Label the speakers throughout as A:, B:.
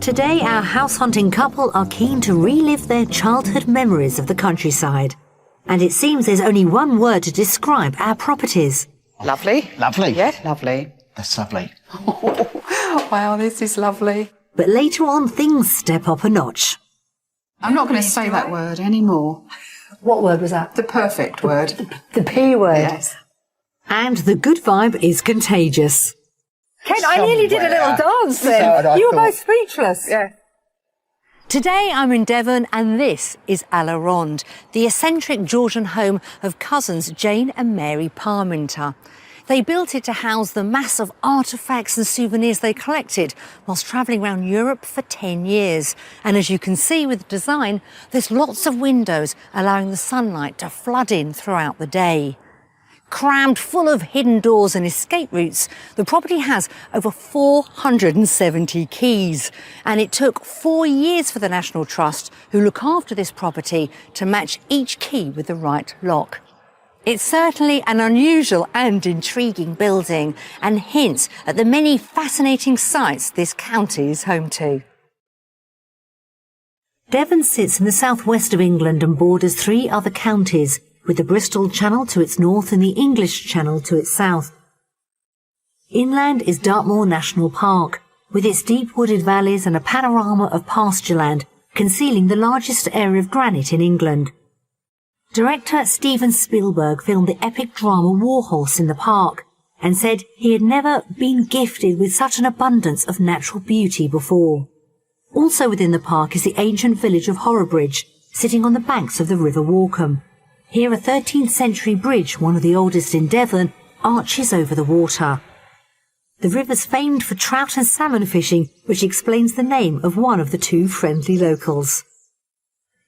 A: Today, our house-hunting couple are keen to relive their childhood memories of the countryside. And it seems there's only one word to describe our properties.
B: Lovely.
C: Lovely?
B: Yeah, lovely.
C: That's lovely.
B: Wow, this is lovely.
A: But later on, things step up a notch.
B: I'm not going to say that word anymore.
A: What word was that?
B: The perfect word.
A: The P word.
B: Yes.
A: And the good vibe is contagious.
D: Ken, I nearly did a little dance then. You were both speechless.
B: Yeah.
A: Today I'm in Devon and this is A La Ronde, the eccentric Georgian home of cousins Jane and Mary Parminter. They built it to house the mass of artefacts and souvenirs they collected whilst travelling around Europe for 10 years. And as you can see with the design, there's lots of windows allowing the sunlight to flood in throughout the day. Crammed full of hidden doors and escape routes, the property has over 470 keys. And it took 4 years for the National Trust, who look after this property, to match each key with the right lock. It's certainly an unusual and intriguing building and hints at the many fascinating sights this county is home to. Devon sits in the southwest of England and borders 3 other counties, with the Bristol Channel to its north and the English Channel to its south. Inland is Dartmoor National Park, with its deep wooded valleys and a panorama of pastureland concealing the largest area of granite in England. Director Steven Spielberg filmed the epic drama Warhorse in the park and said he had never been gifted with such an abundance of natural beauty before. Also within the park is the ancient village of Horrabridge, sitting on the banks of the River Walkham. Here a 13th century bridge, one of the oldest in Devon, arches over the water. The river's famed for trout and salmon fishing, which explains the name of one of the 2 friendly locals.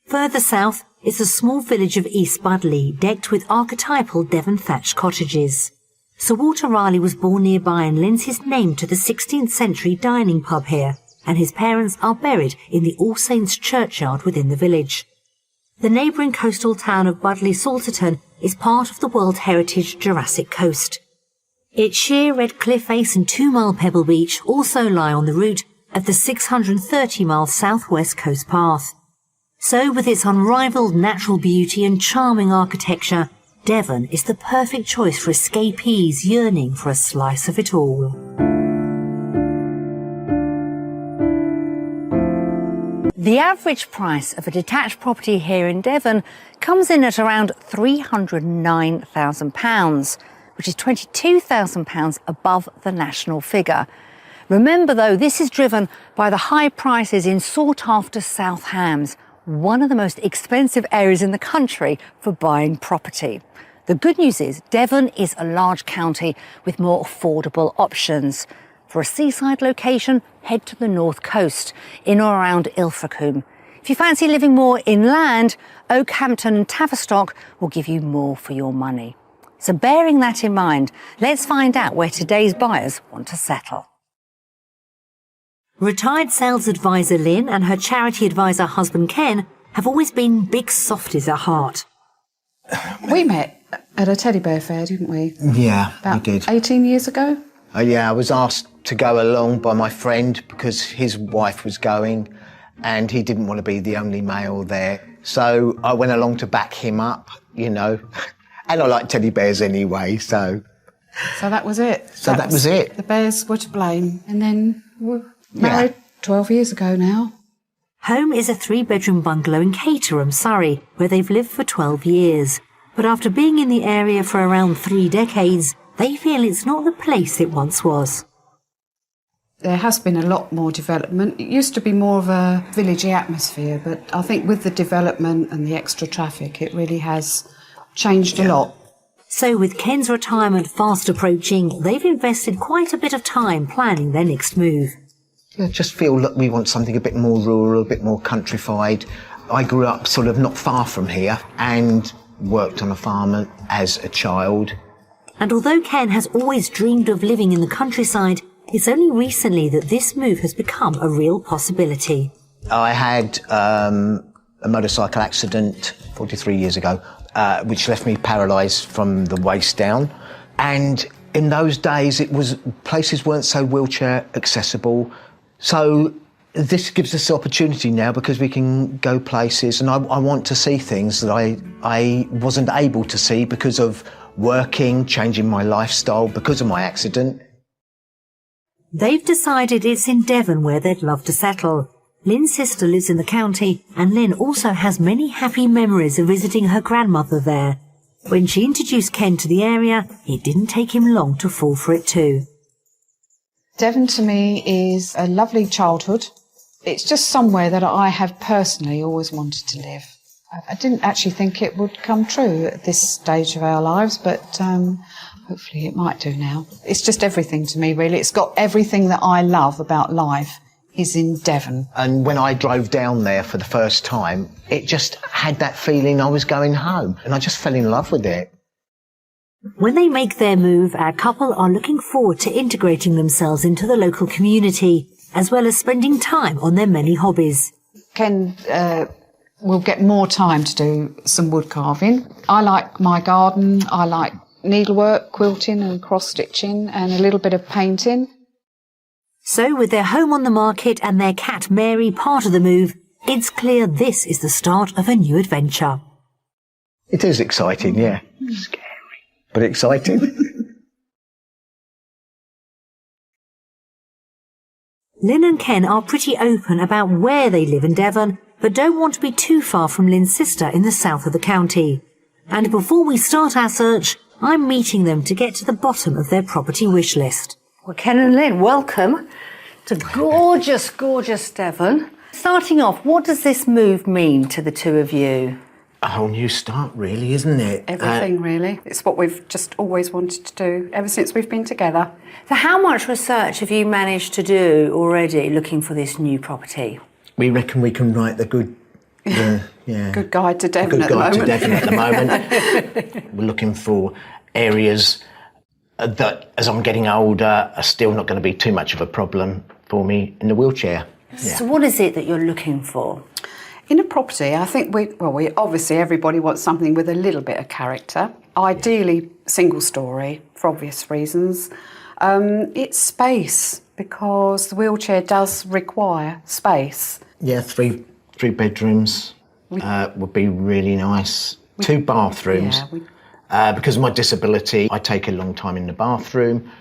A: Further south is the small village of East Budleigh, decked with archetypal Devon thatched cottages. Sir Walter Raleigh was born nearby and lends his name to the 16th century dining pub here, and his parents are buried in the All Saints churchyard within the village. The neighbouring coastal town of Budleigh-Salterton is part of the World Heritage Jurassic Coast. Its sheer red cliff face and 2-mile pebble beach also lie on the route of the 630-mile southwest coast path. So with its unrivalled natural beauty and charming architecture, Devon is the perfect choice for escapees yearning for a slice of it all. The average price of a detached property here in Devon comes in at around £309,000, which is £22,000 above the national figure. Remember though, this is driven by the high prices in sought-after South Hams, one of the most expensive areas in the country for buying property. The good news is Devon is a large county with more affordable options. For a seaside location, head to the north coast, in or around Ilfracombe. If you fancy living more inland, Oakhampton and Tavistock will give you more for your money. So bearing that in mind, let's find out where today's buyers want to settle. Retired sales advisor Lynn and her charity advisor husband Ken have always been big softies at heart.
B: We met at a teddy bear fair, didn't we?
C: Yeah,
B: About
C: we did.
B: 18 years ago?
C: Yeah, I was asked to go along by my friend because his wife was going and he didn't want to be the only male there. So I went along to back him up, you know, and I like teddy bears anyway, so...
B: So that was it?
C: That was it.
B: The bears were to blame, and then we're married 12 years ago now.
A: Home is a 3-bedroom bungalow in Caterham, Surrey, where they've lived for 12 years. But after being in the area for around 3 decades, they feel it's not the place it once was.
B: There has been a lot more development. It used to be more of a villagey atmosphere, but I think with the development and the extra traffic, it really has changed a lot.
A: So with Ken's retirement fast approaching, they've invested quite a bit of time planning their next move.
C: I just feel that we want something a bit more rural, a bit more countrified. I grew up sort of not far from here and worked on a farm as a child.
A: And although Ken has always dreamed of living in the countryside, it's only recently that this move has become a real possibility.
C: I had a motorcycle accident 43 years ago, which left me paralysed from the waist down. And in those days, places weren't so wheelchair accessible. So This gives us the opportunity now because we can go places, and I want to see things that I wasn't able to see because of working, changing my lifestyle, because of my accident.
A: They've decided it's in Devon where they'd love to settle. Lynn's sister lives in the county, and Lynn also has many happy memories of visiting her grandmother there. When she introduced Ken to the area, it didn't take him long to fall for it too.
B: Devon to me is a lovely childhood. It's just somewhere that I have personally always wanted to live. I didn't actually think it would come true at this stage of our lives, but hopefully it might do now. It's just everything to me, really. It's got everything that I love about life is in Devon.
C: And when I drove down there for the first time, it just had that feeling I was going home, and I just fell in love with it.
A: When they make their move, our couple are looking forward to integrating themselves into the local community, as well as spending time on their many hobbies.
B: Ken will get more time to do some wood carving. I like my garden. I like needlework, quilting and cross-stitching and a little bit of painting.
A: So with their home on the market and their cat Mary part of the move, it's clear this is the start of a new adventure.
C: It is exciting, yeah. Scary, but exciting.
A: Lynn and Ken are pretty open about where they live in Devon, but don't want to be too far from Lynn's sister in the south of the county. And before we start our search, I'm meeting them to get to the bottom of their property wish list.
D: Well, Ken and Lynn, welcome to gorgeous, gorgeous Devon. Starting off, what does this move mean to the two of you?
C: A whole new start, really, isn't it?
B: Everything, really. It's what we've just always wanted to do ever since we've been together.
D: So how much research have you managed to do already looking for this new property?
C: We reckon we can write the good...
B: Good guide to Devon
C: Good guide to Devon at the moment. We're looking for areas that, as I'm getting older, are still not going to be too much of a problem for me in the wheelchair. Yeah.
D: So what is it that you're looking for?
B: In a property, I think we obviously everybody wants something with a little bit of character. Ideally, single story for obvious reasons. It's space because the wheelchair does require space.
C: Yeah, three bedrooms would be really nice. 2 bathrooms.
B: Yeah,
C: because of my disability, I take a long time in the bathroom.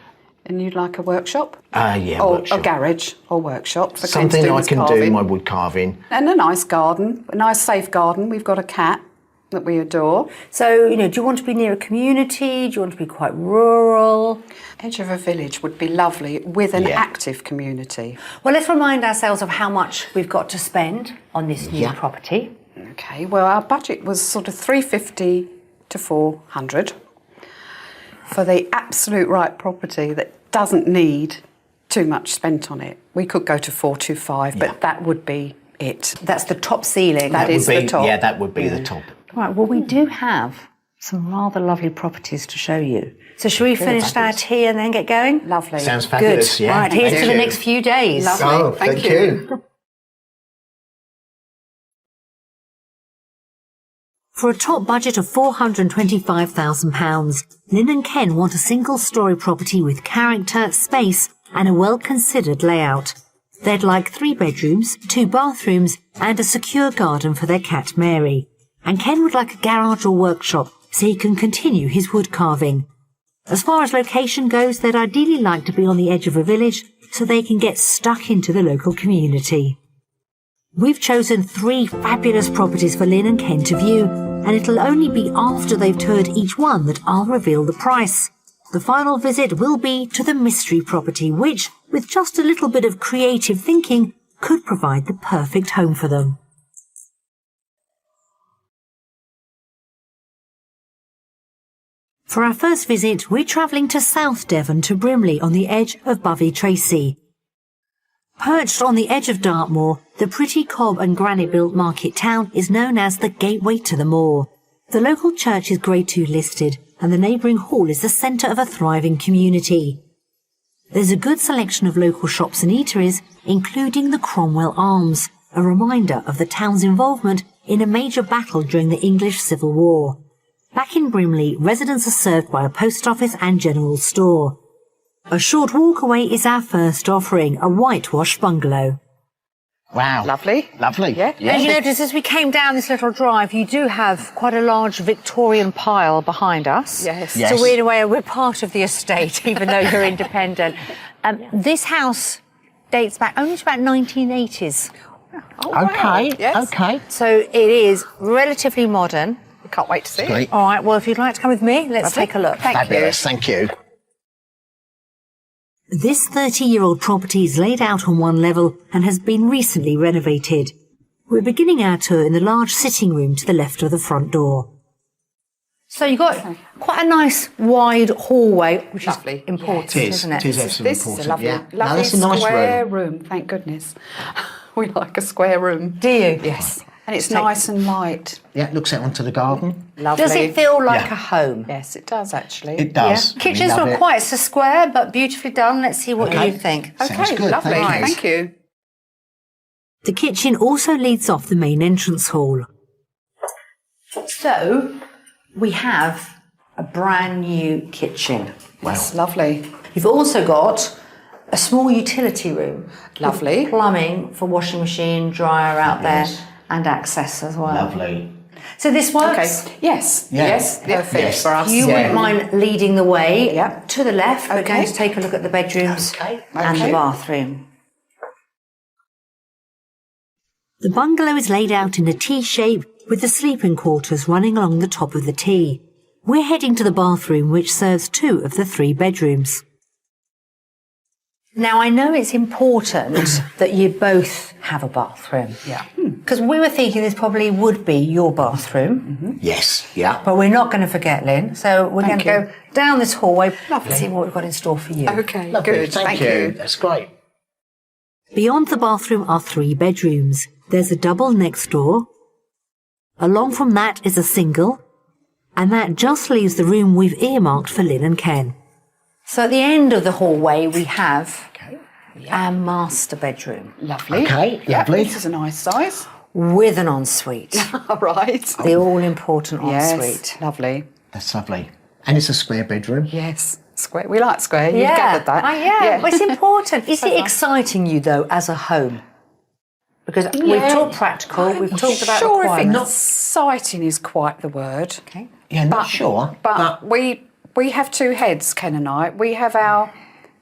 B: And you'd like a workshop?
C: Yeah,
B: or
C: workshop.
B: a garage or workshop. For
C: Something I can do, my wood carving.
B: And a nice garden, a nice safe garden. We've got a cat that we adore.
D: So, do you want to be near a community? Do you want to be quite rural?
B: Edge of a village would be lovely with an active community.
D: Well, let's remind ourselves of how much we've got to spend on this new property.
B: Okay, well, our budget was sort of $350 to $400 for the absolute right property that doesn't need too much spent on it. We could go to $425, but that would be it.
D: That's the top ceiling.
B: That is the top.
C: Yeah, that would be the top.
D: Right, well, we do have some rather lovely properties to show you. So shall we finish our tea and then get going?
B: Lovely.
C: Sounds fabulous,
D: Good.
C: yeah.
D: Right, here's to the next few days.
B: Lovely.
C: Oh,
B: Thank you.
A: For a top budget of £425,000, Lynn and Ken want a single-storey property with character, space and a well-considered layout. They'd like 3 bedrooms, 2 bathrooms and a secure garden for their cat Mary. And Ken would like a garage or workshop so he can continue his wood carving. As far as location goes, they'd ideally like to be on the edge of a village so they can get stuck into the local community. We've chosen 3 fabulous properties for Lynn and Ken to view, and it'll only be after they've toured each one that I'll reveal the price. The final visit will be to the mystery property, which, with just a little bit of creative thinking, could provide the perfect home for them. For our first visit, we're travelling to South Devon to Brimley on the edge of Bovey Tracy. Perched on the edge of Dartmoor, the pretty cob and granite-built market town is known as the gateway to the moor. The local church is Grade 2 listed, and the neighbouring hall is the centre of a thriving community. There's a good selection of local shops and eateries, including the Cromwell Arms, a reminder of the town's involvement in a major battle during the English Civil War. Back in Brimley, residents are served by a post office and general store. A short walk away is our first offering, a whitewashed bungalow.
C: Wow.
B: Lovely.
C: Lovely.
B: Yeah.
D: As you notice, as we came down this little drive, you do have quite a large Victorian pile behind us.
B: Yes.
C: Yes.
D: So in a way, we're part of the estate, even though you're independent. This house dates back only to about 1980s.
B: Oh, wow.
C: Okay.
B: Yes.
C: Okay.
D: So it is relatively modern.
B: Can't wait to see it.
C: Great.
D: All right, well, if you'd like to come with me, let's
B: Lovely.
D: take a look.
B: Thank you.
C: Fabulous. Thank you.
A: This 30-year-old property is laid out on one level and has been recently renovated. We're beginning our tour in the large sitting room to the left of the front door.
D: So you've got quite a nice wide hallway, which
B: Lovely.
D: is important,
C: It is.
D: isn't it?
C: It is excellent.
B: This is a
C: important,
B: lovely,
C: yeah. No,
B: lovely
C: that's a nice
B: square
C: room.
B: Thank goodness. We like a square room.
D: Do you?
B: Yes. And it's nice and light.
C: Yeah, looks out onto the garden.
B: Lovely.
D: Does it feel like
C: Yeah.
D: a home?
B: Yes, it does actually.
C: It does.
D: Yeah. Kitchen's
C: We love
D: not
C: it.
D: quite so square, but beautifully done. Let's see what
C: Okay.
D: you think.
B: Okay,
C: Sounds good,
B: lovely.
C: thank you.
B: Thank you.
A: The kitchen also leads off the main entrance hall.
D: So we have a brand new kitchen.
B: Yes, lovely.
D: You've also got a small utility room.
B: Lovely.
D: With plumbing for washing machine, dryer out there,
C: Yes.
D: and access as well.
C: Lovely.
D: So this
B: Okay.
D: works.
B: Yes.
C: Yeah.
B: Yes. Perfect
C: Yes.
B: for us.
D: You
C: Yeah.
D: wouldn't mind leading the way
B: Yeah.
D: to the left. We're
B: Okay.
D: going to take a look at the bedrooms and
B: Okay.
D: the bathroom.
A: The bungalow is laid out in a T shape with the sleeping quarters running along the top of the T. We're heading to the bathroom, which serves 2 of the 3 bedrooms.
D: Now, I know it's important that you both have a bathroom.
B: Yeah.
D: Because we were thinking this probably would be your bathroom,
C: Yes. Yeah.
D: but we're not going to forget, Lynn. So we're going
B: Thank
D: to
B: you.
D: go down this hallway
B: Lovely.
D: and see what we've got in store for you.
B: Okay.
C: Lovely.
B: Good.
C: Thank you. That's great.
A: Beyond the bathroom are 3 bedrooms. There's a double next door. Along from that is a single. And that just leaves the room we've earmarked for Lynn and Ken.
D: So at the end of the hallway, we have our master bedroom
B: Lovely.
C: Okay,
B: Yeah,
C: lovely.
B: this is a nice size.
D: with an ensuite.
B: All right.
D: The all-important ensuite.
B: Yes. Lovely.
C: That's lovely. And it's a square bedroom.
B: Yes. Square. We like square. You've gathered that.
D: Yeah, well, it's important. Is it exciting you, though, as a home? Because we've talked practical, we've talked about
B: sure if
D: requirements.
B: exciting is quite the word.
D: Okay.
C: Yeah, not sure.
B: But we have 2 heads, Ken and I. We have our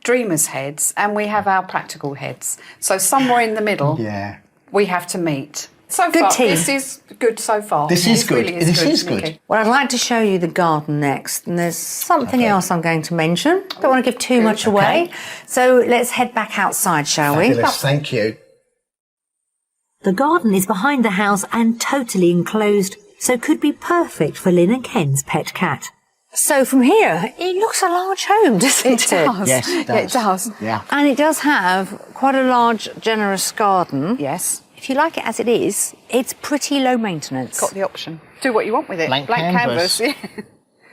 B: dreamers' heads and we have our practical heads. So somewhere in the middle,
C: Yeah.
B: we have to meet. So
D: Good
B: far,
D: team.
B: this is good so far.
C: This is good.
B: Really
C: This is good.
B: Nikki.
D: Well, I'd like to show you the garden next, and there's something else I'm going to mention. Don't want to give too much away. So let's head back outside, shall we?
C: Fabulous. Thank you.
A: The garden is behind the house and totally enclosed, so could be perfect for Lynn and Ken's pet cat.
D: So from here, it looks a large home, doesn't it?
B: It does.
C: Yes, it does.
B: Yeah, it does.
C: Yeah.
D: And it does have quite a large, generous garden.
B: Yes.
D: If you like it as it is, it's pretty low maintenance.
B: Got the option. Do what you want with it.
C: Blank
B: canvas.
C: canvas.
B: Yeah.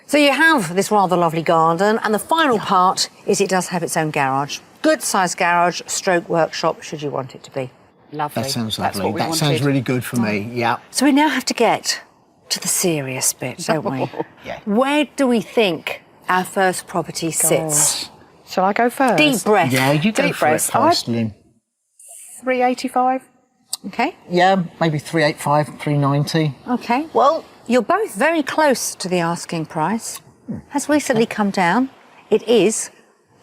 D: So you have this rather lovely garden, and the final part is it does have its own garage. Good sized garage, stroke workshop, should you want it to be.
B: Lovely.
C: That sounds
B: That's
C: lovely.
B: what we
C: That
B: wanted.
C: sounds really good for me. Yeah.
D: So we now have to get to the serious bit, don't we?
C: Yeah.
D: Where do we think our first property sits?
B: Shall I go first?
D: Deep breath.
C: Yeah, you go
B: Deep
C: for it
B: breath.
C: first, Lynn.
B: 385.
D: Okay.
C: Yeah, maybe 385, 390.
D: Okay. Well, you're both very close to the asking price. Has recently come down. It is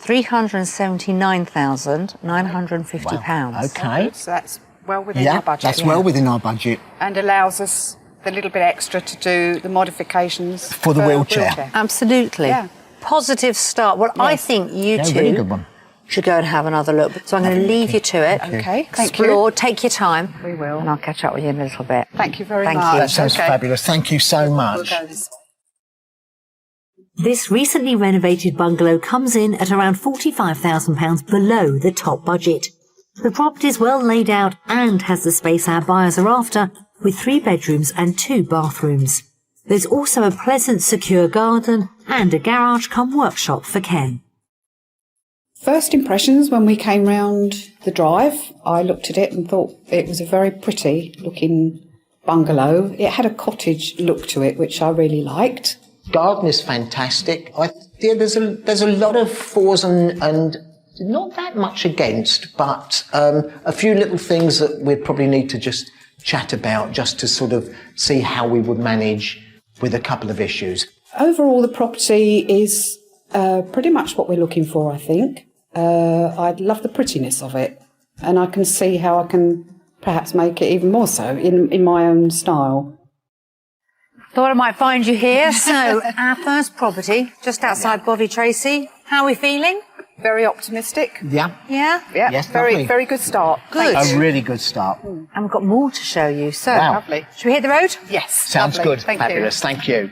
D: £379,950.
C: Okay.
B: So that's well within
C: Yeah,
B: our budget.
C: that's well within our budget.
B: And allows us the little bit extra to do the modifications
C: For the wheelchair.
D: Absolutely.
B: Yeah.
D: Positive start. Well, I think you
C: Yeah,
D: two
C: really good one.
D: should go and have another look. So I'm going to leave you to it.
B: Okay, thank you.
D: Explore, take your time.
B: We will.
D: And I'll catch up with you in a little bit.
B: Thank you very
D: Thank
B: much.
D: you.
C: That sounds
B: Okay.
C: fabulous. Thank you so
B: We'll
C: much.
B: go this way.
A: This recently renovated bungalow comes in at around £45,000 below the top budget. The property is well laid out and has the space our buyers are after, with 3 bedrooms and 2 bathrooms. There's also a pleasant, secure garden and a garage cum workshop for Ken.
B: First impressions when we came round the drive, I looked at it and thought it was a very pretty looking bungalow. It had a cottage look to it, which I really liked.
C: Garden is fantastic. There's a lot of 4s and not that much against, but a few little things that we'd probably need to just chat about just to sort of see how we would manage with a couple of issues.
B: Overall, the property is pretty much what we're looking for, I think. I love the prettiness of it, and I can see how I can perhaps make it even more so in my own style.
D: Thought I might find you here. So, our first property, just outside Bovey Tracy. How are we feeling?
B: Very optimistic.
C: Yeah.
D: Yeah?
B: Yeah,
C: Yes,
B: very,
C: lovely.
B: very good start.
D: Good.
C: A really good start.
D: And we've got more to show you. So,
C: Wow.
B: Lovely.
D: should we hit the road?
B: Yes.
C: Sounds
B: lovely.
C: good.
B: Thank
C: Fabulous. Thank you.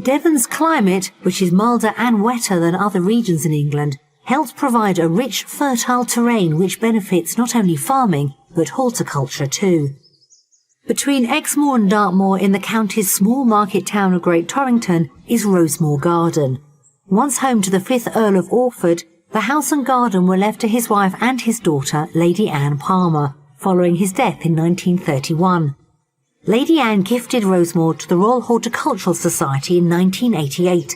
A: Devon's climate, which is milder and wetter than other regions in England, helps provide a rich, fertile terrain which benefits not only farming, but horticulture too. Between Exmoor and Dartmoor in the county's small market town of Great Torrington is Rosemore Garden. Once home to the 5th Earl of Orford, the house and garden were left to his wife and his daughter, Lady Anne Palmer, following his death in 1931. Lady Anne gifted Rosemore to the Royal Horticultural Society in 1988.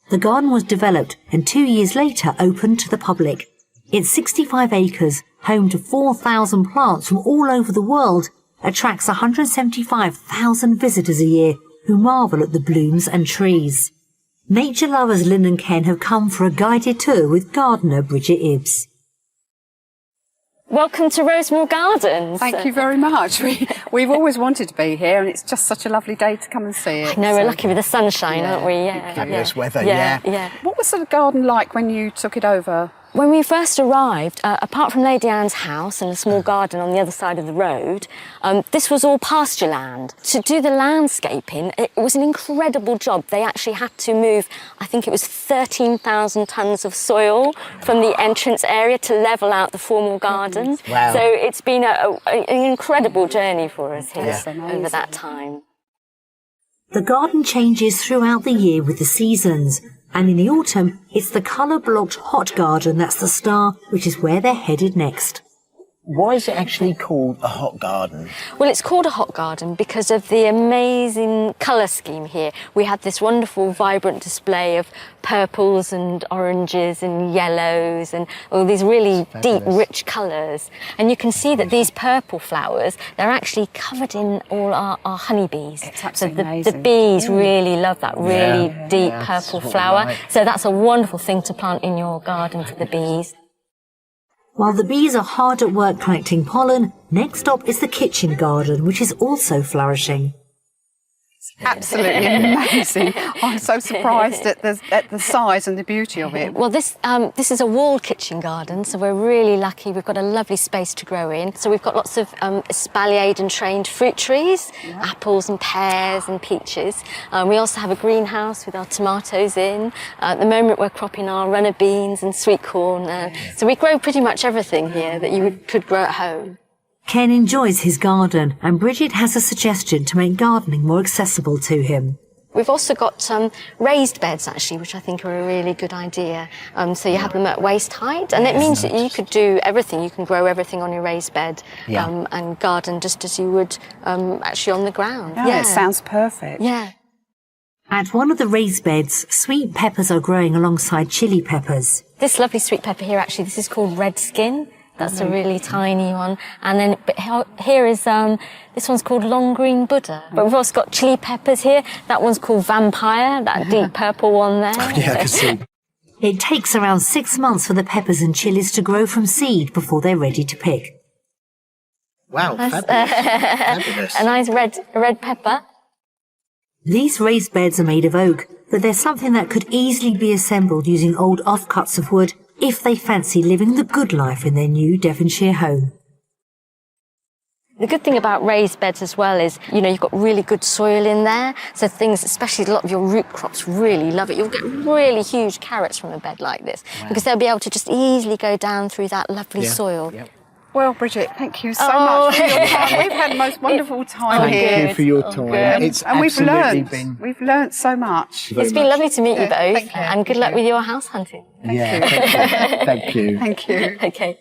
A: The garden was developed and 2 years later opened to the public. Its 65 acres, home to 4,000 plants from all over the world, attracts 175,000 visitors a year who marvel at the blooms and trees. Nature lovers Lynn and Ken have come for a guided tour with gardener Bridget Ibbs.
E: Welcome to Rosemore Gardens.
B: Thank you very much. We've always wanted to be here, and it's just such a lovely day to come and see it.
E: No, we're lucky with the sunshine, aren't we? Yeah.
C: Fabulous weather, yeah.
B: What was the garden like when you took it over?
E: When we first arrived, apart from Lady Anne's house and a small garden on the other side of the road, this was all pasture land. To do the landscaping, it was an incredible job. They actually had to move, I think it was 13,000 tonnes of soil from the entrance area to level out the formal garden.
C: Wow.
E: So it's been an incredible journey for us here
B: That's
E: over
B: amazing.
E: that time.
A: The garden changes throughout the year with the seasons, and in the autumn it's the colour-blocked hot garden that's the star, which is where they're headed next.
C: Why is it actually called a hot garden?
E: Well, it's called a hot garden because of the amazing colour scheme here. We had this wonderful, vibrant display of purples and oranges and yellows and all these really deep, rich colours. And you can see that these purple flowers, they're actually covered in all our honeybees.
B: It's
E: So
B: absolutely
E: the
B: amazing.
E: bees really love that really deep
C: Yeah,
E: purple
C: that's what
E: flower.
C: we like.
E: So that's a wonderful thing to plant in your garden for the bees.
A: While the bees are hard at work collecting pollen, next stop is the kitchen garden, which is also flourishing.
B: Absolutely amazing. I'm so surprised at the size and the beauty of it.
E: Well, this is a wall kitchen garden, so we're really lucky. We've got a lovely space to grow in. So we've got lots of espaliered and trained fruit trees, apples and pears and peaches. We also have a greenhouse with our tomatoes in. At the moment, we're cropping our runner beans and sweet corn. So we grow pretty much everything here that you could grow at home.
A: Ken enjoys his garden, and Bridget has a suggestion to make gardening more accessible to him.
E: We've also got raised beds, actually, which I think are a really good idea. So you have them at waist height, and it means that you could do everything. You can grow everything on your raised bed and garden just as you would actually on the ground.
B: Yeah, it sounds perfect.
E: Yeah.
A: At one of the raised beds, sweet peppers are growing alongside chili peppers.
E: This lovely sweet pepper here, actually, this is called red skin. That's a really tiny one. And then but here is, this one's called long green Buddha. But we've also got chili peppers here. That one's called vampire, that deep purple one there.
C: Yeah, I can see.
A: It takes around 6 months for the peppers and chilies to grow from seed before they're ready to pick.
C: Wow, fabulous. Fabulous.
E: A nice red pepper.
A: These raised beds are made of oak, but they're something that could easily be assembled using old offcuts of wood if they fancy living the good life in their new Devonshire home.
E: The good thing about raised beds as well is, you know, you've got really good soil in there. So things, especially a lot of your root crops really love it. You'll get really huge carrots from a bed like this because they'll be able to just easily go down through that lovely soil.
C: Yep.
B: Well, Bridget, thank you so much for your time. We've had the most wonderful time here.
C: Thank you for your time. It's
B: And we've
C: absolutely
B: learned. We've learned so much.
E: It's been lovely to meet you both,
B: thank you.
E: and good luck with your house hunting.
C: Yeah, thank you.
B: Thank you.
E: Okay.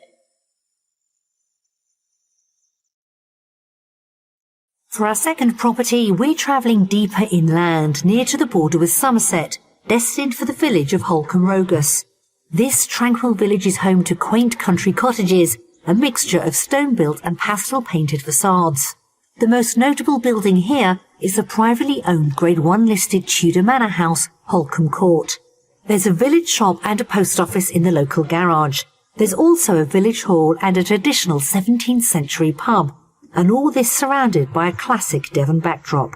A: For our second property, we're travelling deeper inland, near to the border with Somerset, destined for the village of Holcombe Rogus. This tranquil village is home to quaint country cottages, a mixture of stone-built and pastel-painted facades. The most notable building here is the privately owned Grade 1 listed Tudor manor house, Holcombe Court. There's a village shop and a post office in the local garage. There's also a village hall and a traditional 17th century pub, and all this surrounded by a classic Devon backdrop.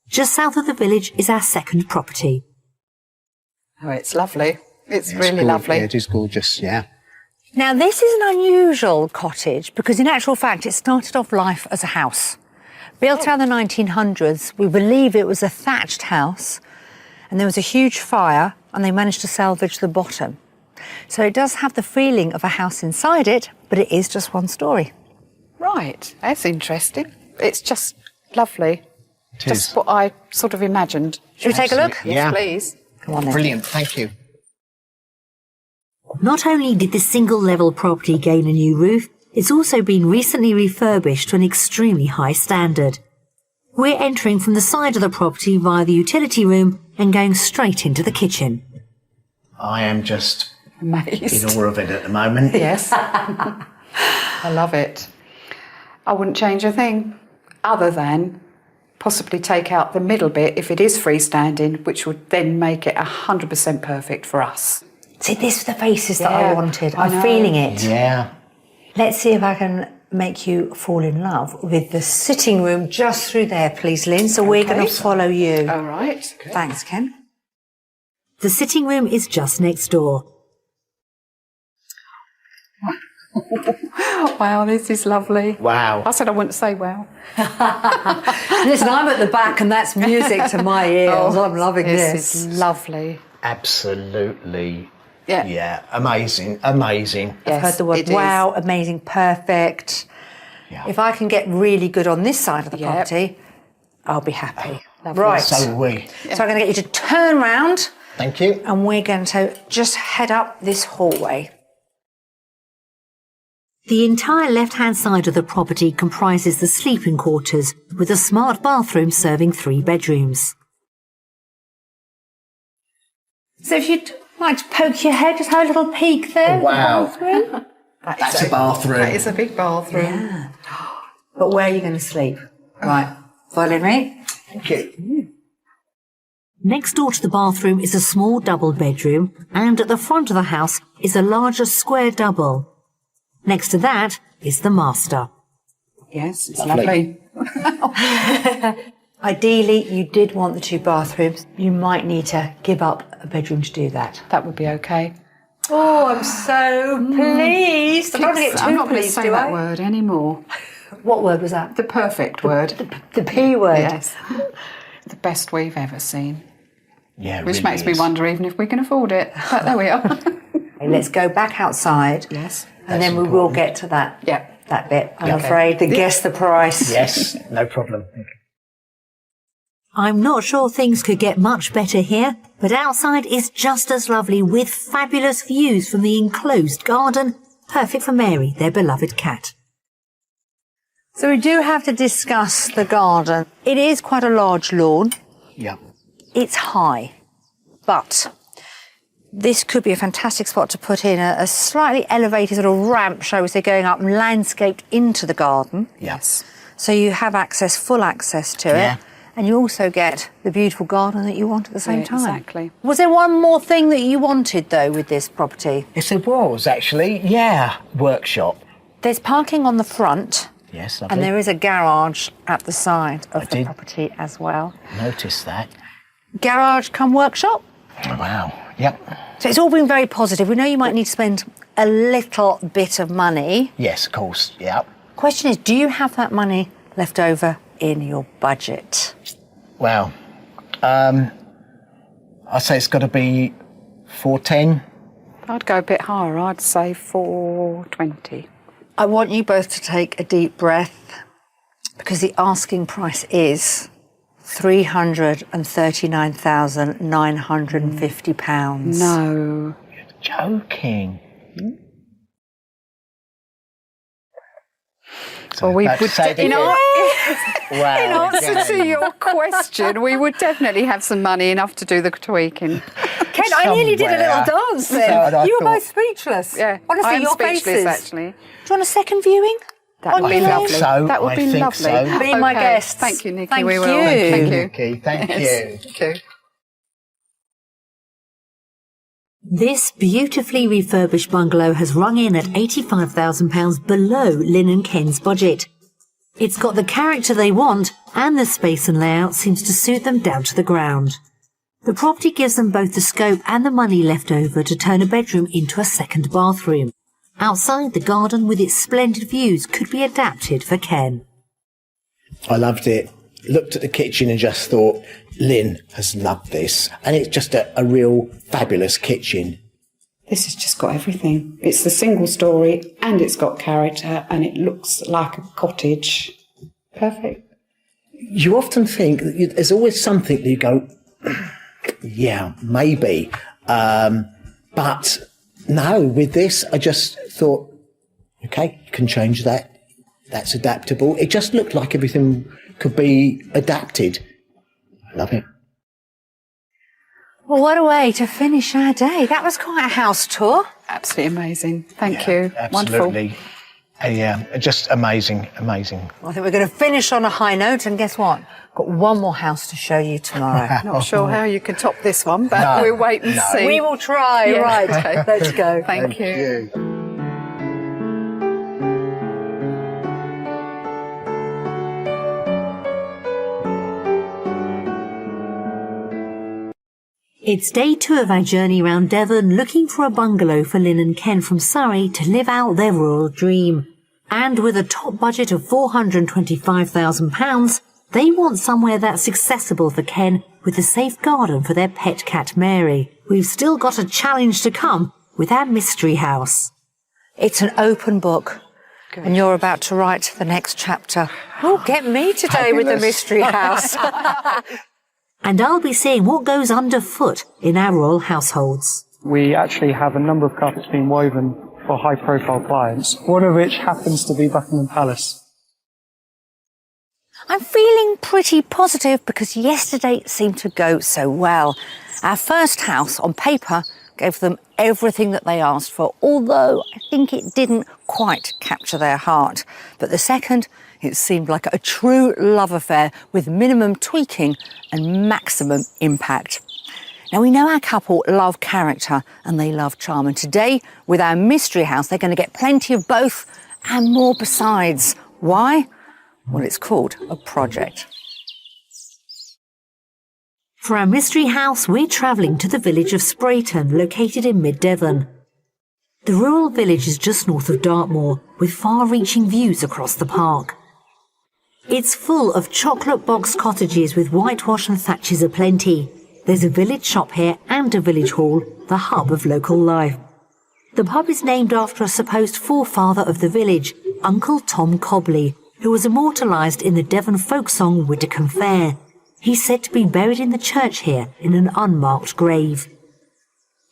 A: Just south of the village is our second property.
B: Oh, it's lovely. It's really lovely.
C: Yeah, it is gorgeous, yeah.
D: Now, this is an unusual cottage because, in actual fact, it started off life as a house. Built around the 1900s, we believe it was a thatched house, and there was a huge fire, and they managed to salvage the bottom. So it does have the feeling of a house inside it, but it is just one story.
B: Right, that's interesting. It's just lovely.
C: It
B: Just
C: is.
B: what I sort of imagined.
D: Should we take a look?
C: Absolutely. Yeah.
B: Please.
D: Come on then.
C: Brilliant, thank you.
A: Not only did this single-level property gain a new roof, it's also been recently refurbished to an extremely high standard. We're entering from the side of the property via the utility room and going straight into the kitchen.
C: I am just
B: Amazed.
C: in awe of it at the moment.
B: Yes. I love it. I wouldn't change a thing other than possibly take out the middle bit if it is freestanding, which would then make it 100% perfect for us.
D: See, this is the faces that
B: Yeah,
D: I wanted.
B: I
D: I'm
B: know.
D: feeling it.
C: Yeah.
D: Let's see if I can make you fall in love with the sitting room just through there, please, Lynn. So we're going to follow you.
B: All right.
D: Thanks, Ken.
A: The sitting room is just next door.
B: Wow, this is lovely.
C: Wow.
B: I said I wouldn't say wow.
D: Listen, I'm at the back and that's music to my ears. I'm loving
B: This
D: this.
B: is lovely.
C: Absolutely.
B: Yeah.
C: Yeah, amazing, amazing.
D: I've
B: Yes,
D: heard the word
B: it is.
D: wow, amazing, perfect.
C: Yeah.
D: If I can get really good on this side of the
B: Yep.
D: property, I'll be happy.
B: Lovely.
D: Right.
C: So are we.
D: So I'm going to get you to turn round
C: Thank you.
D: and we're going to just head up this hallway.
A: The entire left-hand side of the property comprises the sleeping quarters, with a smart bathroom serving 3 bedrooms.
D: So if you'd like to poke your head, just have a little peek there.
C: Wow.
D: at the bathroom.
C: That's a bathroom.
B: That is a big bathroom.
D: Yeah. But where are you going to sleep? Right. Follow me.
C: Thank you.
A: Next door to the bathroom is a small double bedroom, and at the front of the house is a larger square double. Next to that is the master.
B: Yes, it's
C: Lovely.
B: lovely.
D: Ideally, you did want the 2 bathrooms. You might need to give up a bedroom to do that.
B: That would be okay.
D: Oh, I'm so pleased. I don't want to get
B: I'm
D: too
B: not going to
D: pleased,
B: say
D: do
B: that
D: I?
B: word anymore.
D: What word was that?
B: The perfect word.
D: The P word.
B: Yes. The best we've ever seen.
C: Yeah, it
B: Which
C: really
B: makes me
C: is.
B: wonder even if we can afford it. But there we are.
D: Okay, let's go back outside.
B: Yes.
D: And then we will get to that.
B: Yeah.
D: That bit. I'm
C: Okay.
D: afraid. Then guess the price.
C: Yes, no problem.
A: I'm not sure things could get much better here, but outside is just as lovely, with fabulous views from the enclosed garden, perfect for Mary, their beloved cat.
D: So we do have to discuss the garden. It is quite a large lawn.
C: Yeah.
D: It's high, but this could be a fantastic spot to put in a slightly elevated sort of ramp, shall we say, going up and landscaped into the garden.
C: Yes.
D: So you have full access to
C: Yeah.
D: it. And you also get the beautiful garden that you want at the same
B: Yeah,
D: time.
B: exactly.
D: Was there one more thing that you wanted, though, with this property?
C: Yes, it was actually. Yeah. Workshop.
D: There's parking on the front,
C: Yes, lovely.
D: and there is a garage at the side of
C: I
D: the
C: did.
D: property as well.
C: Notice that.
D: Garage come workshop.
C: Oh, wow. Yep.
D: So it's all been very positive. We know you might need to spend a little bit of money.
C: Yes, of course. Yep.
D: Question is, do you have that money left over in your budget?
C: Well, I'd say it's got to be 410.
B: I'd go a bit higher. I'd say 420.
D: I want you both to take a deep breath because the asking price is £339,950.
B: No.
C: Joking.
B: Well, we
C: That's
B: would,
C: sad,
B: in,
C: isn't
B: our,
C: it? Wow,
B: in answer to
C: again.
B: your question, we would definitely have some money enough to do the tweaking.
D: Ken, I nearly did a little
C: Somewhere.
D: dance then.
C: So I
D: You were
C: thought-
D: both speechless.
B: Yeah,
D: Honestly,
B: I am
D: your
B: speechless,
D: faces.
B: actually.
D: Do you want a second viewing?
B: That
D: On
B: would be
D: your
B: lovely.
D: face?
C: So,
B: That would
C: I
B: be
C: think
B: lovely.
C: so.
D: Be my
B: Okay.
D: guests.
B: Thank you, Nikki.
D: Thank
B: We will.
D: you.
B: Thank you.
C: Nikki, thank you.
B: Thank you.
A: This beautifully refurbished bungalow has rung in at £85,000 below Lynn and Ken's budget. It's got the character they want, and the space and layout seems to suit them down to the ground. The property gives them both the scope and the money left over to turn a bedroom into a second bathroom. Outside, the garden with its splendid views could be adapted for Ken.
F: I loved it. Looked at the kitchen and just thought, Lynn has loved this. And it's just a real fabulous kitchen.
B: This has just got everything. It's the single story and it's got character and it looks like a cottage. Perfect.
F: You often think that there's always something that you go, yeah, maybe. But no, with this, I just thought, okay, you can change that. That's adaptable. It just looked like everything could be adapted. I love it.
D: Well, what a way to finish our day. That was quite a house tour.
B: Absolutely amazing. Thank you. Wonderful.
C: Absolutely. Yeah, just amazing, amazing.
D: I think we're going to finish on a high note, and guess what? Got one more house to show you tomorrow.
B: Not sure how you can top this one, but
C: No,
B: we'll wait and
C: no.
B: see.
D: We will try.
B: Yeah.
D: Right,
B: Okay.
D: let's go.
B: Thank you.
A: It's day 2 of our journey around Devon, looking for a bungalow for Lynn and Ken from Surrey to live out their rural dream. And with a top budget of £425,000, they want somewhere that's accessible for Ken with a safe garden for their pet cat Mary. We've still got a challenge to come with our mystery house.
D: It's an open book, and you're about to write the next chapter. Oh, get me today with the mystery house.
A: And I'll be seeing what goes underfoot in our royal households.
G: We actually have a number of carpets being woven for high-profile clients, one of which happens to be Buckingham Palace.
D: I'm feeling pretty positive because yesterday seemed to go so well. Our first house, on paper, gave them everything that they asked for, although I think it didn't quite capture their heart. But the second, it seemed like a true love affair with minimum tweaking and maximum impact. Now, we know our couple love character and they love charm. And today, with our mystery house, they're going to get plenty of both and more besides. Why? Well, it's called a project.
A: For our mystery house, we're travelling to the village of Sprayton, located in mid-Devon. The rural village is just north of Dartmoor, with far-reaching views across the park. It's full of chocolate box cottages with whitewash and thatches aplenty. There's a village shop here and a village hall, the hub of local life. The pub is named after a supposed forefather of the village, Uncle Tom Cobley, who was immortalised in the Devon folk song Widdicombe Fair. He's said to be buried in the church here in an unmarked grave.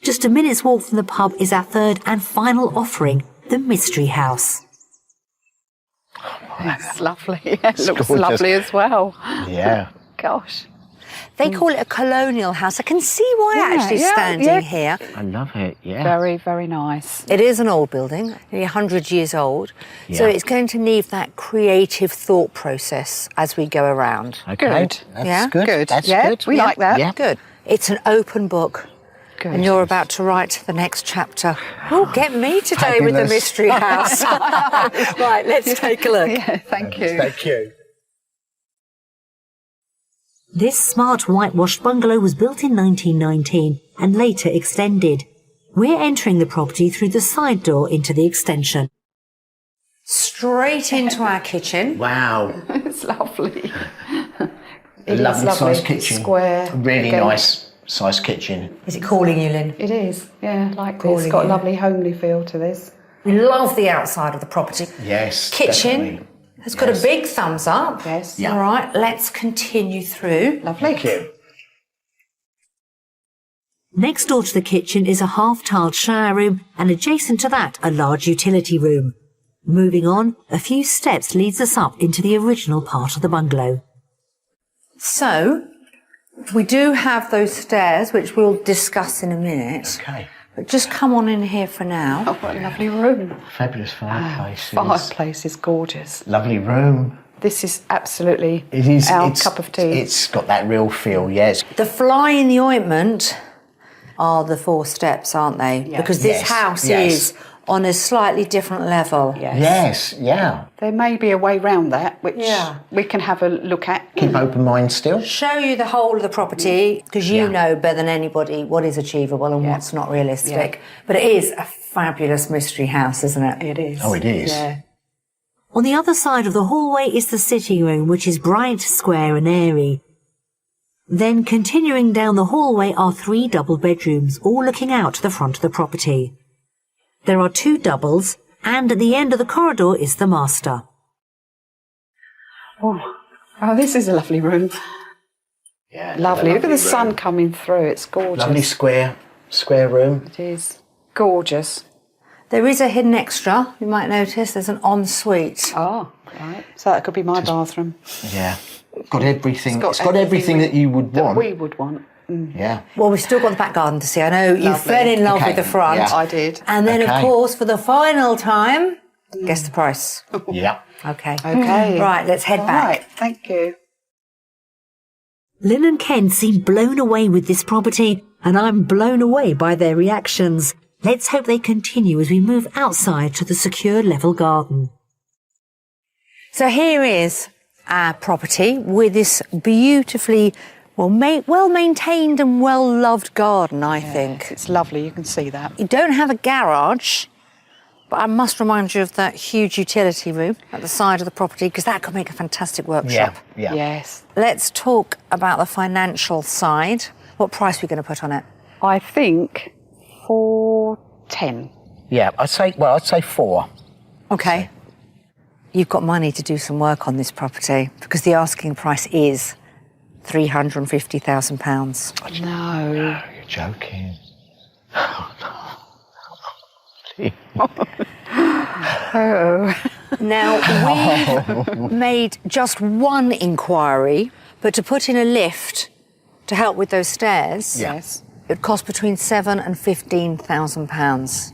A: Just a minute's walk from the pub is our third and final offering, the Mystery House.
B: It's lovely. It looks
C: gorgeous.
B: lovely as well.
C: Yeah.
B: Gosh.
D: They call it a colonial house. I can see why actually standing here.
C: I love it, yeah.
B: Very, very nice.
D: It is an old building, nearly 100 years old. So
C: Yeah.
D: it's going to need that creative thought process as we go around.
C: Okay.
B: Good.
C: That's
D: Yeah?
C: good.
B: Good.
C: That's
B: Yeah,
C: good.
B: we like that.
C: Yeah.
D: Good. It's an open book.
B: Good.
D: And you're about to write the next chapter. Oh, get me today with the
C: Fabulous.
D: mystery house. Right, let's take a look.
B: Yeah, thank you.
C: Thank you.
A: This smart whitewashed bungalow was built in 1919 and later extended. We're entering the property through the side door into the extension.
D: Straight into our kitchen.
C: Wow.
B: It's lovely.
C: A
B: It is
C: lovely
B: lovely.
C: sized kitchen.
B: Square.
C: Really
B: Again.
C: nice sized kitchen.
D: Is it calling you, Lynn?
B: It is, yeah, like this.
D: Calling
B: It's got a
D: you.
B: lovely homely feel to this.
D: We love the outside of the property.
C: Yes.
D: Kitchen
C: definitely.
D: has got a big thumbs up.
B: Yes.
C: Yeah.
D: All right, let's continue through.
B: Lovely.
C: Thank you.
A: Next door to the kitchen is a half-tiled shower room and adjacent to that a large utility room. Moving on, a few steps leads us up into the original part of the bungalow.
D: So, we do have those stairs, which we'll discuss in a minute.
F: Okay.
D: But just come on in here for now.
B: Oh, what a lovely room.
C: Fabulous fireplaces.
B: Fireplace is gorgeous.
C: Lovely room.
B: This is absolutely
C: It is.
B: our
C: it's,
B: cup of tea.
C: It's got that real feel, yes.
D: The fly in the ointment are the 4 steps, aren't they?
B: Yes.
D: Because this
C: Yes,
D: house
C: yes.
D: is on a slightly different level.
C: Yes, yeah.
B: There may be a way round that, which
D: Yeah.
B: we can have a look at.
C: Keep open mind still.
D: Show you the whole of the property, because you
C: Yeah.
D: know better than anybody what is achievable and what's not realistic. But it is a fabulous mystery house, isn't it?
B: It is.
C: Oh, it is.
B: Yeah.
A: On the other side of the hallway is the sitting room, which is bright, square and airy. Then continuing down the hallway are 3 double bedrooms, all looking out to the front of the property. There are 2 doubles, and at the end of the corridor is the master.
B: Oh, this is a lovely room.
C: Yeah.
B: Lovely. Look at the sun coming through. It's gorgeous.
C: Lovely square room.
B: It is gorgeous.
D: There is a hidden extra, you might notice. There's an ensuite.
B: Oh, right. So that could be my bathroom.
C: Yeah. Got everything.
B: It's
C: It's got everything that you would want.
B: We would want.
C: Yeah.
D: Well, we've still got the back garden to see. I know you
B: Lovely.
D: fell in love
C: Okay,
D: with the front.
C: yeah.
B: I did.
D: And then, of
C: Okay.
D: course, for the final time, guess the price.
C: Yeah.
D: Okay.
B: Okay.
D: Right, let's head back.
B: Right. Thank you.
A: Lynn and Ken seem blown away with this property, and I'm blown away by their reactions. Let's hope they continue as we move outside to the secure level garden.
D: So here is our property with this beautifully well-maintained and well-loved garden, I think.
B: It's lovely. You can see that.
D: You don't have a garage, but I must remind you of that huge utility room at the side of the property, because that could make a fantastic workshop.
C: Yeah.
B: Yes.
D: Let's talk about the financial side. What price are we going to put on it?
B: I think 410.
C: Yeah. I'd say 4.
D: Okay. You've got money to do some work on this property, because the asking price is £350,000.
B: No.
C: You're joking.
D: Now, we've made just one inquiry, but to put in a lift to help with those stairs,
B: Yes.
D: it would cost between £7,000 and £15,000.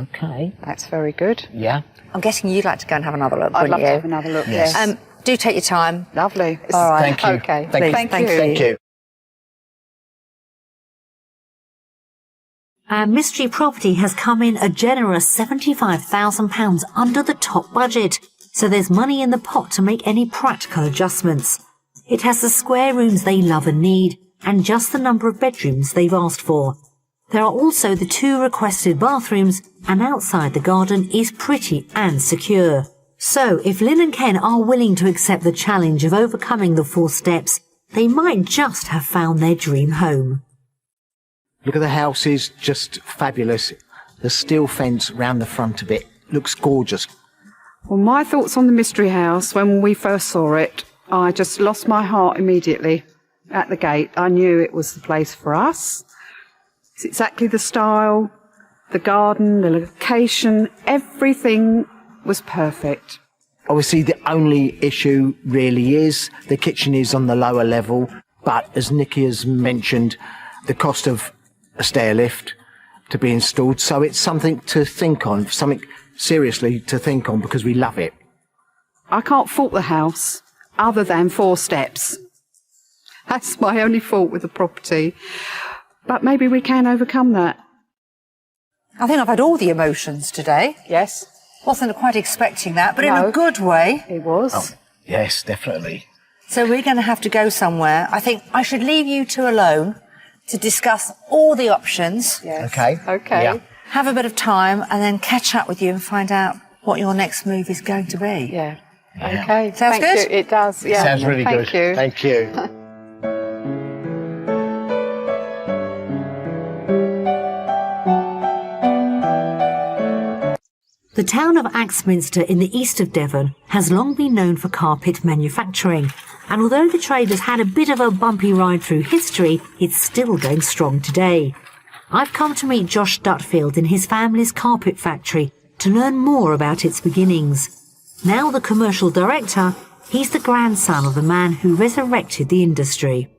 C: Okay.
B: That's very good.
C: Yeah.
D: I'm guessing you'd like to go and have another look,
B: I'd
D: wouldn't
B: love
D: you?
B: to have another look.
C: Yes.
B: Yes.
D: Do take your time.
B: Lovely.
D: All right.
C: Thank you.
B: Okay.
C: Thank you.
B: Thank you.
C: Thank you.
A: Our mystery property has come in a generous £75,000 under the top budget, so there's money in the pot to make any practical adjustments. It has the square rooms they love and need, and just the number of bedrooms they've asked for. There are also the 2 requested bathrooms, and outside the garden is pretty and secure. So, if Lynn and Ken are willing to accept the challenge of overcoming the 4 steps, they might just have found their dream home.
C: Look at the house, is just fabulous. The steel fence round the front of it looks gorgeous.
B: Well, my thoughts on the mystery house when we first saw it, I just lost my heart immediately at the gate. I knew it was the place for us. It's exactly the style, the garden, the location, everything was perfect.
C: Obviously, the only issue really is the kitchen is on the lower level, but as Nikki has mentioned, the cost of a stair lift to be installed. So it's something to think on, something seriously to think on, because we love it.
B: I can't fault the house other than 4 steps. That's my only fault with the property. But maybe we can overcome that.
D: I think I've had all the emotions today.
B: Yes,
D: Wasn't quite expecting that, but in
B: No.
D: a good way.
B: it was.
C: Yes, definitely.
D: So we're going to have to go somewhere. I think I should leave you two alone to discuss all the options,
B: Yes.
C: Okay.
B: Okay.
C: Yeah.
D: have a bit of time, and then catch up with you and find out what your next move is going to be.
B: Yeah. Okay.
D: Sounds
B: Thank
D: good?
B: you. It does. Yeah.
C: Sounds really
B: Thank
C: good.
B: You.
C: Thank you.
A: The town of Axminster in the east of Devon has long been known for carpet manufacturing, and although the trade has had a bit of a bumpy ride through history, it's still going strong today. I've come to meet Josh Dutfield in his family's carpet factory, to learn more about its beginnings. Now the commercial director, he's the grandson of the man who resurrected the industry.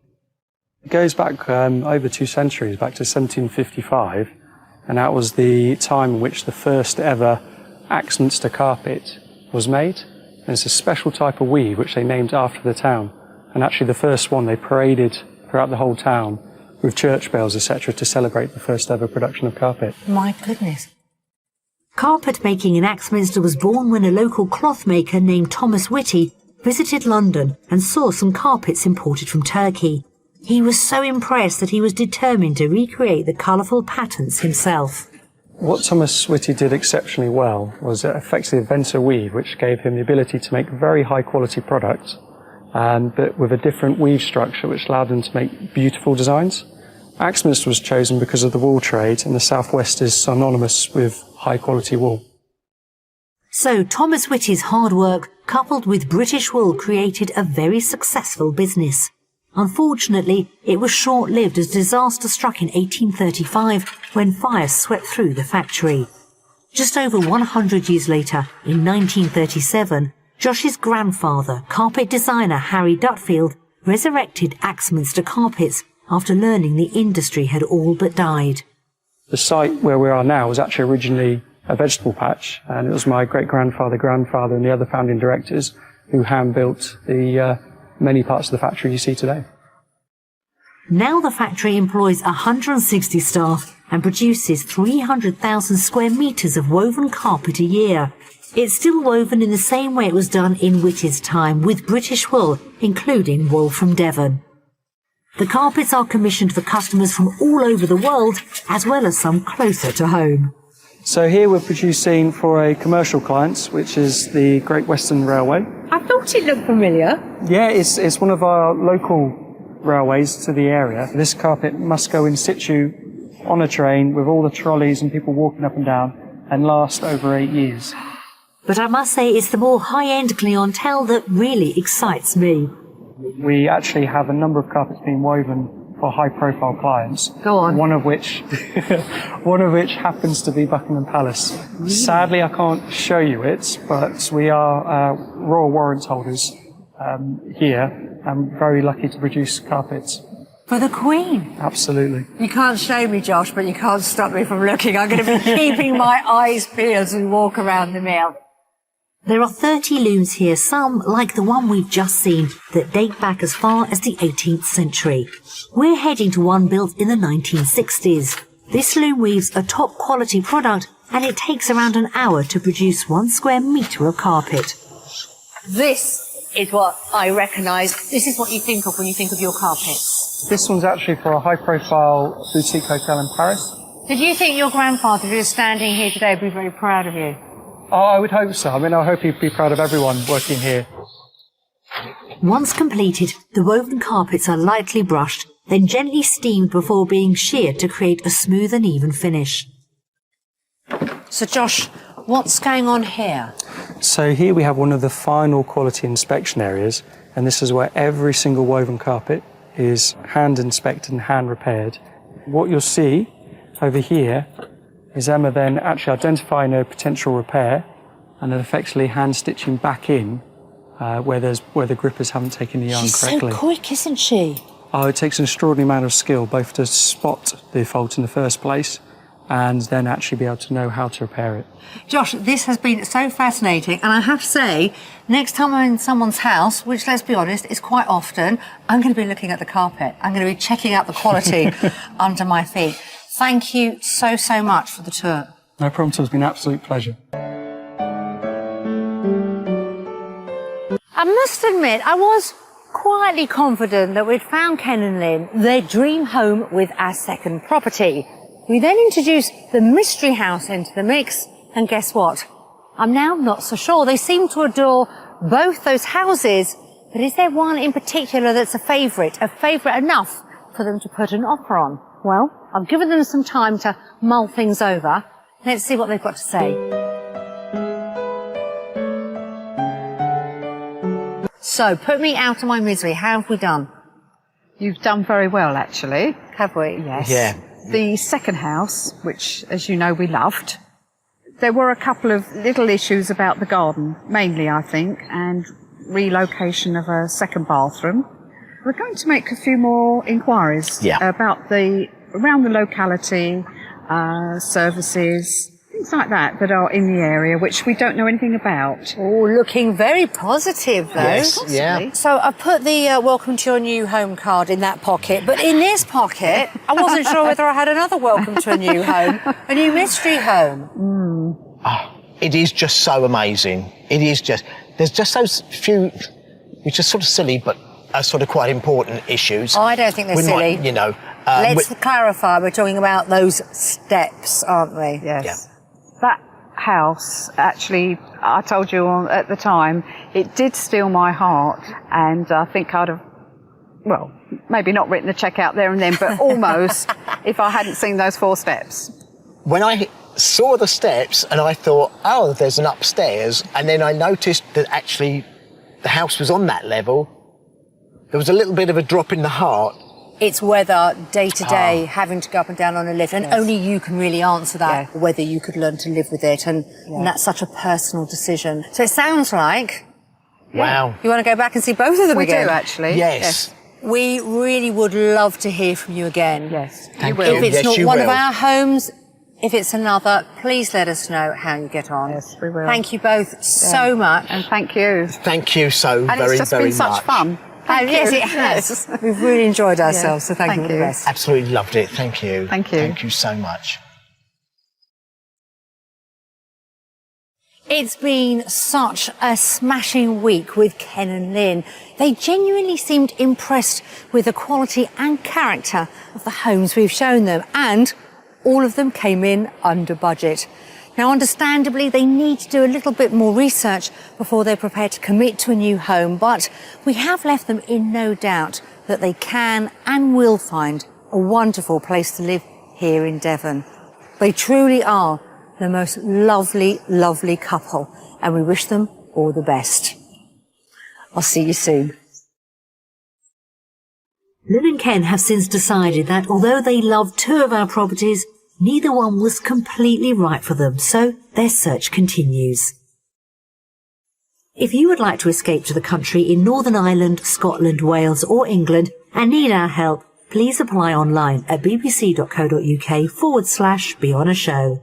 G: It goes back over 2 centuries, back to 1755, and that was the time in which the first ever Axminster carpet was made. And it's a special type of weave which they named after the town. And actually the first one they paraded throughout the whole town with church bells, etc., to celebrate the first ever production of carpet.
D: My goodness.
A: Carpet making in Axminster was born when a local cloth maker named Thomas Whitty visited London and saw some carpets imported from Turkey. He was so impressed that he was determined to recreate the colourful patterns himself.
G: What Thomas Whitty did exceptionally well was effectively invent a weave which gave him the ability to make very high quality products, but with a different weave structure which allowed him to make beautiful designs. Axminster was chosen because of the wool trade, and the southwest is synonymous with high quality wool.
A: So Thomas Whitty's hard work coupled with British wool created a very successful business. Unfortunately, it was short-lived as disaster struck in 1835 when fire swept through the factory. Just over 100 years later, in 1937, Josh's grandfather, carpet designer Harry Dutfield, resurrected Axminster carpets after learning the industry had all but died.
G: The site where we are now was actually originally a vegetable patch, and it was my great-grandfather, grandfather, and the other founding directors who hand-built the many parts of the factory you see today.
A: Now the factory employs 160 staff and produces 300,000 square metres of woven carpet a year. It's still woven in the same way it was done in Whitty's time, with British wool, including wool from Devon. The carpets are commissioned for customers from all over the world, as well as some closer to home.
G: So here we're producing for a commercial client, which is the Great Western Railway.
D: I thought it looked familiar.
G: Yeah, it's one of our local railways to the area. This carpet must go in situ on a train with all the trolleys and people walking up and down and last over 8 years.
A: But I must say it's the more high-end clientele that really excites me.
G: We actually have a number of carpets being woven for high-profile clients.
D: Go on.
G: One of which happens to be Buckingham Palace. Sadly, I can't show you it, but we are royal warrant holders here. I'm very lucky to produce carpets.
D: For the Queen?
G: Absolutely.
D: You can't show me, Josh, but you can't stop me from looking. I'm going to be keeping my eyes peeled as we walk around the mill.
A: There are 30 looms here, some, like the one we've just seen, that date back as far as the 18th century. We're heading to one built in the 1960s. This loom weaves a top quality product, and it takes around an hour to produce 1 square metre of carpet.
D: This is what I recognise. This is what you think of when you think of your carpets.
G: This one's actually for a high-profile boutique hotel in Paris.
D: Did you think your grandfather, who is standing here today, would be very proud of you?
G: Oh, I would hope so. I mean, I hope he'd be proud of everyone working here.
A: Once completed, the woven carpets are lightly brushed, then gently steamed before being sheared to create a smooth and even finish.
D: So, Josh, what's going on here?
G: So here we have one of the final quality inspection areas, and this is where every single woven carpet is hand inspected and hand repaired. What you'll see over here is Emma then actually identifying a potential repair and then effectively hand stitching back in where the grippers haven't taken the yarn correctly.
D: She's so quick, isn't she?
G: Oh, it takes an extraordinary amount of skill both to spot the fault in the first place and then actually be able to know how to repair it.
D: Josh, this has been so fascinating, and I have to say, next time I'm in someone's house, which, let's be honest, is quite often, I'm going to be looking at the carpet. I'm going to be checking out the quality under my feet. Thank you so, so much for the tour.
G: No problem, it's been an absolute pleasure.
D: I must admit, I was quietly confident that we'd found Ken and Lynn their dream home with our second property. We then introduced the mystery house into the mix, and guess what? I'm now not so sure. They seem to adore both those houses, but is there one in particular that's a favourite enough for them to put an offer on? Well, I've given them some time to mull things over. Let's see what they've got to say. So, put me out of my misery. How have we done?
B: You've done very well, actually.
D: Have we?
B: Yes.
C: Yeah.
B: The second house, which, as you know, we loved, There were a couple of little issues about the garden, mainly I think, and relocation of a second bathroom. We're going to make a few more inquiries about around the locality, services, things like that are in the area, which we don't know anything about.
D: Oh, looking very positive, though.
C: Yes, yeah.
D: So I put the welcome to your new home card in that pocket, but in this pocket, I wasn't sure whether I had another welcome to a new home, a new mystery home.
C: It is just so amazing. It is just, there's just those few, which are sort of silly, but are sort of quite important issues.
D: Oh, I don't think they're silly.
C: You know.
D: Let's clarify, we're talking about those steps, aren't we?
B: Yes.
C: Yeah.
B: That house, actually, I told you at the time, it did steal my heart, and I think I'd have, well, maybe not written the cheque out there and then, but almost, if I hadn't seen those 4 steps.
C: When I saw the steps and I thought, oh, there's an upstairs, and then I noticed that actually the house was on that level, there was a little bit of a drop in the heart.
D: It's whether day to day having to go up and down on a lift, and only you can really answer that, whether you could learn to live with it, and that's such a personal decision. So it sounds like...
C: Wow.
D: You want to go back and see both of them again?
B: We do, actually.
C: Yes.
D: We really would love to hear from you again.
B: Yes.
C: Thank you.
D: If it's
C: Yes,
D: not
C: you
D: one of
C: will.
D: our homes, if it's another, please let us know how you get on.
B: Yes, we will.
D: Thank you both so much.
B: And thank you.
C: Thank you so
B: And
C: very,
B: it's just
C: very
B: been such
C: much.
B: fun. Thank
D: Yes,
B: you.
D: it has. We've really enjoyed ourselves, so thank you all the best.
C: Absolutely loved it. Thank you.
B: Thank you.
C: Thank you so much.
D: It's been such a smashing week with Ken and Lynn. They genuinely seemed impressed with the quality and character of the homes we've shown them, and all of them came in under budget. Now, understandably, they need to do a little bit more research before they're prepared to commit to a new home, but we have left them in no doubt that they can and will find a wonderful place to live here in Devon. They truly are the most lovely, lovely couple, and we wish them all the best. I'll see you soon.
A: Lynn and Ken have since decided that although they love 2 of our properties, neither one was completely right for them, so their search continues. If you would like to escape to the country in Northern Ireland, Scotland, Wales or England and need our help, please apply online at bbc.co.uk/be on a show.